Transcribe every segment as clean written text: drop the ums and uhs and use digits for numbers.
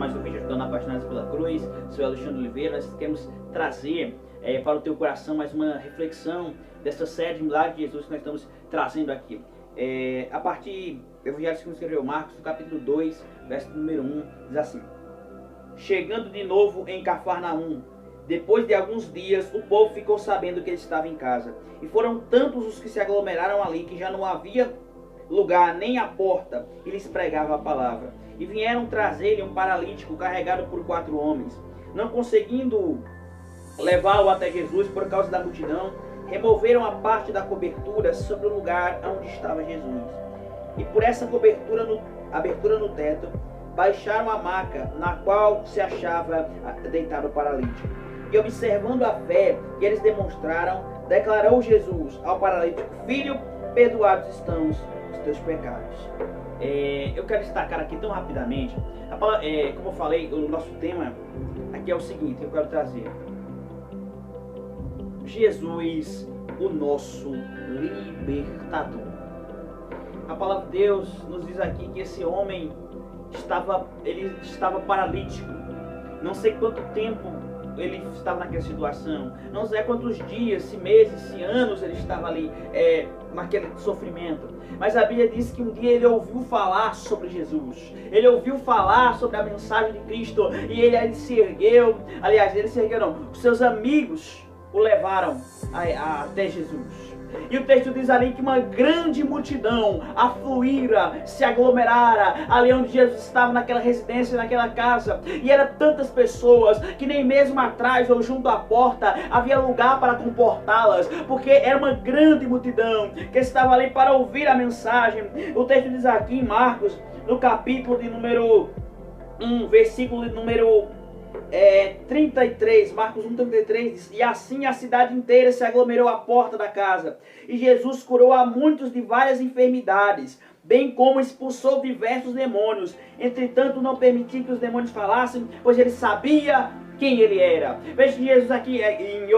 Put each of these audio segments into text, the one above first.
mais um vídeo ajudando Apaixonados pela Cruz. Sou Alexandre Oliveira. Nós queremos trazer para o teu coração mais uma reflexão dessa série de milagres de Jesus que nós estamos trazendo aqui. A partir do Evangelho segundo escreveu Marcos, no capítulo 2, verso número 1, diz assim: chegando de novo em Cafarnaum, depois de alguns dias, o povo ficou sabendo que ele estava em casa. E foram tantos os que se aglomeraram ali que já não havia lugar nem à porta, e lhes pregava a palavra. E vieram trazer-lhe um paralítico carregado por 4 homens. Não conseguindo levá-lo até Jesus por causa da multidão, removeram a parte da cobertura sobre o lugar onde estava Jesus. E por essa abertura no teto, baixaram a maca na qual se achava deitado o paralítico. E observando a fé que eles demonstraram, declarou Jesus ao paralítico: filho, perdoados estão os teus pecados. Eu quero destacar aqui tão rapidamente, como eu falei, o nosso tema aqui é o seguinte, eu quero trazer: Jesus, o nosso libertador. A palavra de Deus nos diz aqui que esse homem estava paralítico. Não sei quanto tempo ele estava naquela situação, não sei quantos dias, se meses, se anos ele estava ali naquele sofrimento. Mas a Bíblia diz que um dia ele ouviu falar sobre Jesus, ele ouviu falar sobre a mensagem de Cristo, e ele se ergueu, os seus amigos o levaram até Jesus. E o texto diz ali que uma grande multidão afluíra, se aglomerara ali onde Jesus estava, naquela residência, naquela casa. E eram tantas pessoas que nem mesmo atrás ou junto à porta havia lugar para comportá-las, porque era uma grande multidão que estava ali para ouvir a mensagem. O texto diz aqui em Marcos, no capítulo de número 1, versículo de número 33, Marcos 1:33 diz: e assim a cidade inteira se aglomerou à porta da casa, e Jesus curou a muitos de várias enfermidades, bem como expulsou diversos demônios. Entretanto, não permitia que os demônios falassem, pois ele sabia quem ele era. Veja que Jesus aqui, em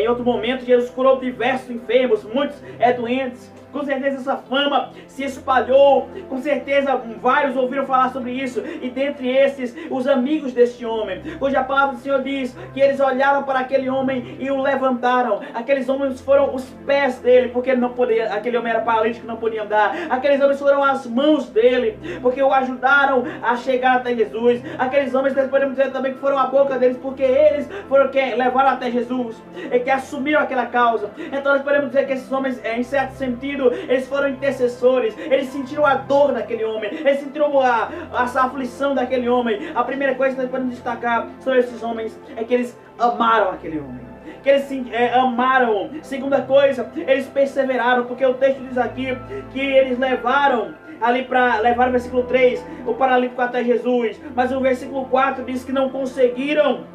outro momento, Jesus curou diversos enfermos, muitos doentes. Com certeza essa fama se espalhou, com certeza vários ouviram falar sobre isso, e dentre esses, os amigos deste homem, cuja palavra do Senhor diz que eles olharam para aquele homem e o levantaram. Aqueles homens foram os pés dele, porque ele não podia, aquele homem era paralítico, não podia andar. Aqueles homens foram as mãos dele, porque o ajudaram a chegar até Jesus. Aqueles homens, nós podemos dizer também que foram a boca deles, porque eles foram quem levaram até Jesus, e que assumiram aquela causa. Então nós podemos dizer que esses homens, em certo sentido, eles foram intercessores. Eles sentiram a dor daquele homem, eles sentiram a aflição daquele homem. A primeira coisa que nós podemos destacar sobre esses homens é que eles amaram aquele homem, que eles amaram. Segunda coisa, eles perseveraram, porque o texto diz aqui que eles levaram o versículo 3, o paralítico até Jesus, mas o versículo 4 diz que não conseguiram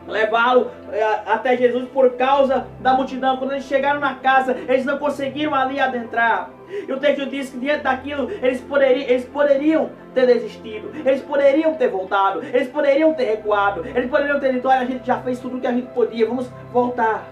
levá-lo até Jesus por causa da multidão. Quando eles chegaram na casa, eles não conseguiram ali adentrar. E o texto diz que diante daquilo eles poderiam ter desistido, eles poderiam ter voltado, eles poderiam ter recuado, eles poderiam ter dito: olha, a gente já fez tudo o que a gente podia, vamos voltar.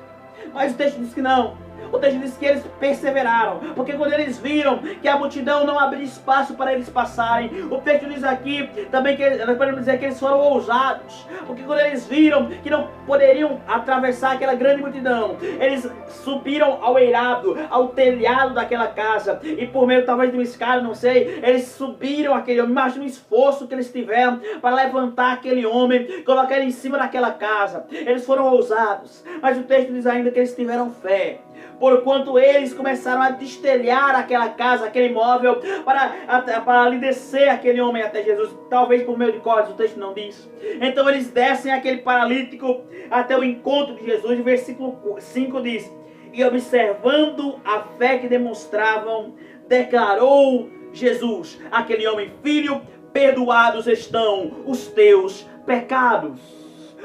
Mas o texto diz que não. O texto diz que eles perseveraram, porque quando eles viram que a multidão não abria espaço para eles passarem, o texto diz aqui também que nós podemos dizer que eles foram ousados, porque quando eles viram que não poderiam atravessar aquela grande multidão, eles subiram ao eirado, ao telhado daquela casa, e por meio talvez de uma escada, não sei, eles subiram aquele homem. Imagina o esforço que eles tiveram para levantar aquele homem, colocar ele em cima daquela casa. Eles foram ousados, mas o texto diz ainda que eles tiveram fé, porquanto eles começaram a destelhar aquela casa, aquele imóvel, para ali descer aquele homem até Jesus, talvez por meio de cordas, o texto não diz. Então eles descem aquele paralítico até o encontro de Jesus. O versículo 5 diz: e observando a fé que demonstravam, declarou Jesus àquele homem: filho, perdoados estão os teus pecados.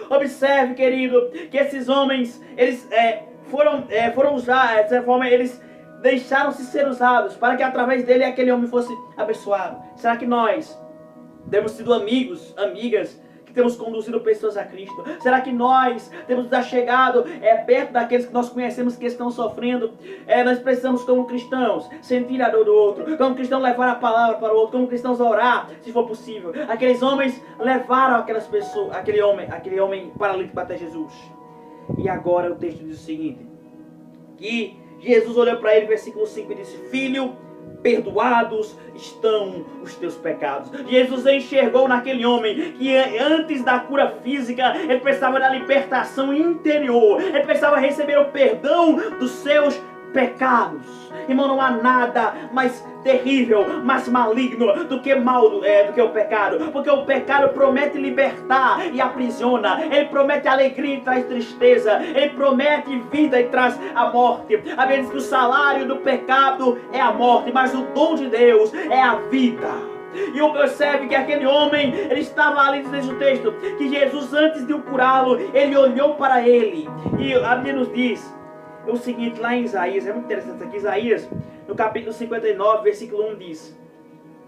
Observe, querido, que esses homens, eles foram usados, de certa forma, eles deixaram-se ser usados para que através dele aquele homem fosse abençoado. Será que nós temos sido amigos, amigas, que temos conduzido pessoas a Cristo? Será que nós temos nos achegado perto daqueles que nós conhecemos que estão sofrendo? Nós precisamos, como cristãos, sentir a dor do outro, como cristãos levar a palavra para o outro, como cristãos orar, se for possível. Aqueles homens levaram aquelas pessoas, aquele homem paralítico até Jesus. E agora o texto diz o seguinte, que Jesus olhou para ele, versículo 5, e disse: filho, perdoados estão os teus pecados. Jesus enxergou naquele homem que antes da cura física, ele precisava da libertação interior, ele precisava receber o perdão dos seus pecados. Irmão, não há nada mais terrível, mais maligno do que o pecado, porque o pecado promete libertar e aprisiona, ele promete alegria e traz tristeza, ele promete vida e traz a morte. A Bíblia diz que o salário do pecado é a morte, mas o dom de Deus é a vida. E eu percebo que aquele homem, ele estava ali, diz o texto, que Jesus, antes de o curá-lo, ele olhou para ele, e a Bíblia nos diz o seguinte, lá em Isaías, é muito interessante isso aqui, Isaías, no capítulo 59, versículo 1 diz: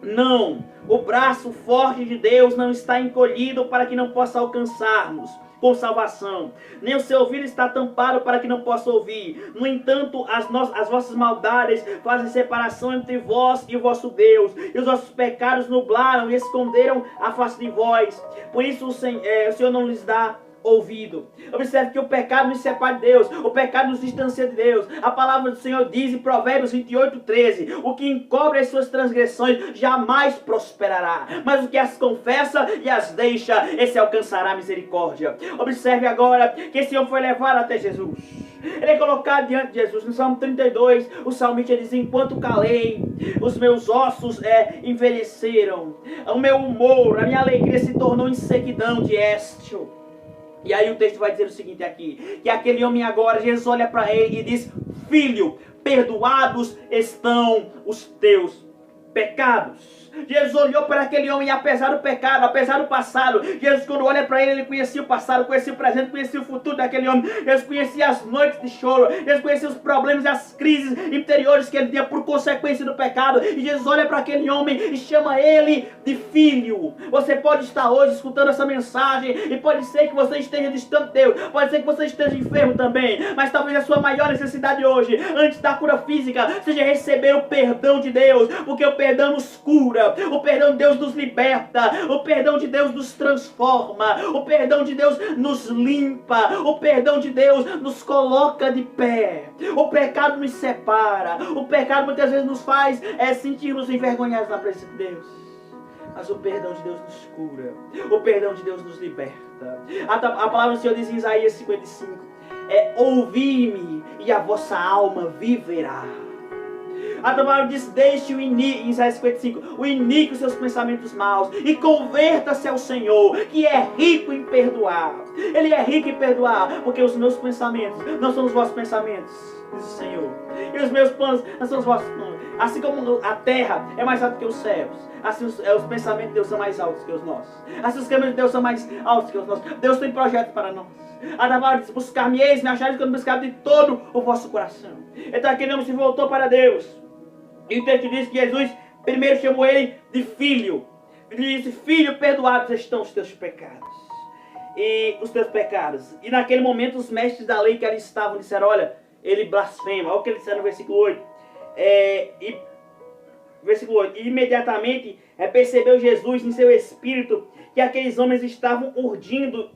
não, o braço forte de Deus não está encolhido para que não possa alcançar-nos com salvação, nem o seu ouvido está tampado para que não possa ouvir. No entanto, as vossas maldades fazem separação entre vós e o vosso Deus, e os vossos pecados nublaram e esconderam a face de vós. Por isso o Senhor não lhes dá ouvido. Observe que o pecado nos separa de Deus, o pecado nos distancia de Deus. A palavra do Senhor diz em Provérbios 28:13: o que encobre as suas transgressões jamais prosperará, mas o que as confessa e as deixa, esse alcançará misericórdia. Observe agora que esse homem foi levado até Jesus. Ele é colocado diante de Jesus. No Salmo 32, o salmista diz: enquanto calei, os meus ossos envelheceram, o meu humor, a minha alegria se tornou em sequidão de estio. E aí o texto vai dizer o seguinte aqui, que aquele homem agora, Jesus olha para ele e diz: filho, perdoados estão os teus pecados. Jesus olhou para aquele homem e apesar do pecado, apesar do passado, Jesus quando olha para ele, ele conhecia o passado, conhecia o presente, conhecia o futuro daquele homem. Jesus conhecia as noites de choro, Jesus conhecia os problemas e as crises interiores que ele tinha por consequência do pecado. E Jesus olha para aquele homem e chama ele de filho. Você pode estar hoje escutando essa mensagem e pode ser que você esteja distante de Deus, pode ser que você esteja enfermo também, mas talvez a sua maior necessidade hoje, antes da cura física, seja receber o perdão de Deus, porque o perdão nos cura, o perdão de Deus nos liberta, o perdão de Deus nos transforma, o perdão de Deus nos limpa, o perdão de Deus nos coloca de pé. O pecado nos separa, o pecado muitas vezes nos faz sentir-nos envergonhados na presença de Deus, mas o perdão de Deus nos cura, o perdão de Deus nos liberta. A palavra do Senhor diz em Isaías 55: ouvi-me e a vossa alma viverá. A palavra diz: deixe o iníquo, em Isaías 55, o iníquo seus pensamentos maus e converta-se ao Senhor, que é rico em perdoar. Ele é rico em perdoar, porque os meus pensamentos não são os vossos pensamentos, diz o Senhor, e os meus planos não são os vossos planos. Assim como a terra é mais alta que os céus, assim os pensamentos de Deus são mais altos que os nossos, assim os caminhos de Deus são mais altos que os nossos. Deus tem projetos para nós. A palavra diz: buscar-me-eis, me achareis quando buscar de todo o vosso coração. Então aquele homem se voltou para Deus. E o texto diz que Jesus primeiro chamou ele de filho. Ele disse: filho, perdoados estão os teus pecados. E os teus pecados. E naquele momento os mestres da lei que ali estavam disseram: olha, ele blasfema. Olha o que ele disse no versículo 8. Versículo 8. E imediatamente percebeu Jesus em seu espírito que aqueles homens estavam urdindo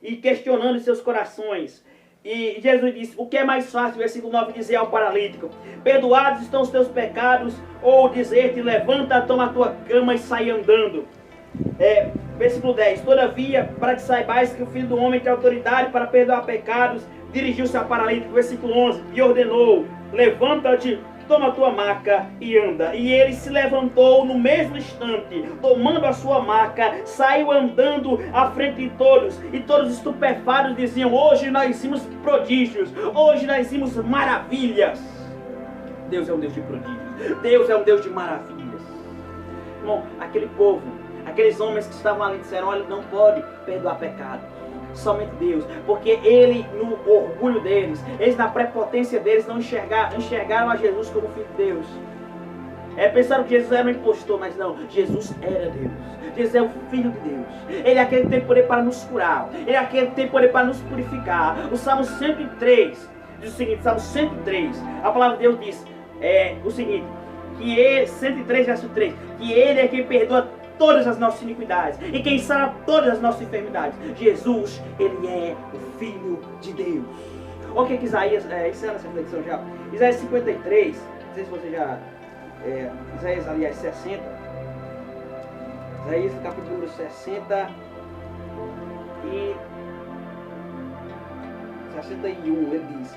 e questionando em seus corações. E Jesus disse: o que é mais fácil, versículo 9, dizer ao paralítico: perdoados estão os teus pecados, ou dizer-te: levanta, toma a tua cama e sai andando. Versículo 10: todavia, para que saibais que o Filho do Homem tem autoridade para perdoar pecados, dirigiu-se ao paralítico. Versículo 11: e ordenou: levanta-te, toma a tua maca e anda. E ele se levantou no mesmo instante, tomando a sua maca, saiu andando à frente de todos. E todos estupefatos diziam: hoje nós vimos prodígios, hoje nós vimos maravilhas. Deus é um Deus de prodígios, Deus é um Deus de maravilhas. Irmão, aquele povo, aqueles homens que estavam ali disseram: olha, não pode perdoar pecado, somente Deus, porque ele, no orgulho deles, eles na prepotência deles, não enxergaram a Jesus como Filho de Deus. Pensaram que Jesus era um impostor, mas não, Jesus era Deus. Jesus é o Filho de Deus. Ele é aquele que tem poder para nos curar. Ele é aquele que tem poder para nos purificar. O Salmo 103 diz o seguinte, Salmo 103, a palavra de Deus diz o seguinte, que ele, 103 verso 3, que ele é quem perdoa todas as nossas iniquidades e quem sara todas as nossas enfermidades. Jesus, ele é o Filho de Deus. Olha o que Isaías, encerra essa reflexão já. Isaías 53, não sei se você já... Isaías, aliás, 60. Isaías, capítulo número 60 e 61, ele diz: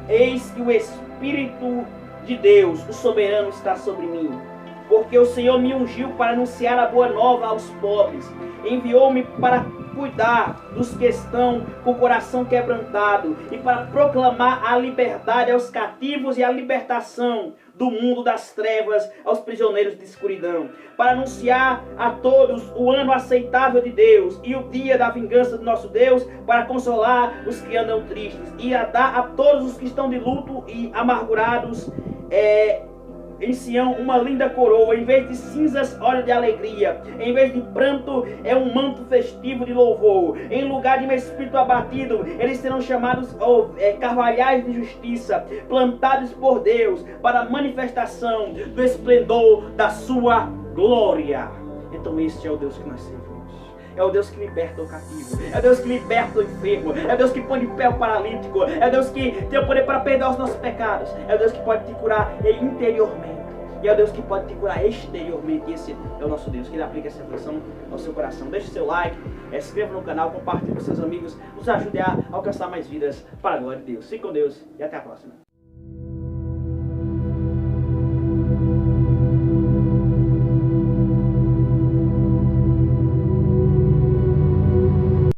Eis que o Espírito de Deus, o soberano, está sobre mim, porque o Senhor me ungiu para anunciar a boa nova aos pobres, enviou-me para cuidar dos que estão com o coração quebrantado e para proclamar a liberdade aos cativos e a libertação do mundo das trevas aos prisioneiros de escuridão, para anunciar a todos o ano aceitável de Deus e o dia da vingança do nosso Deus, para consolar os que andam tristes e a dar a todos os que estão de luto e amargurados em Sião uma linda coroa, em vez de cinzas, óleo de alegria, em vez de pranto, um manto festivo de louvor. Em lugar de meu espírito abatido, eles serão chamados carvalhais de justiça, plantados por Deus, para a manifestação do esplendor da sua glória. Então este é o Deus que nós servimos. É o Deus que liberta o cativo. É o Deus que liberta o enfermo. É o Deus que põe de pé o paralítico. É o Deus que tem o poder para perdoar os nossos pecados. É o Deus que pode te curar interiormente. E é o Deus que pode te curar exteriormente. E esse é o nosso Deus. Que ele aplique essa reflexão ao seu coração. Deixe seu like, se inscreva no canal, compartilhe com seus amigos. Nos ajude a alcançar mais vidas para a glória de Deus. Fique com Deus e até a próxima.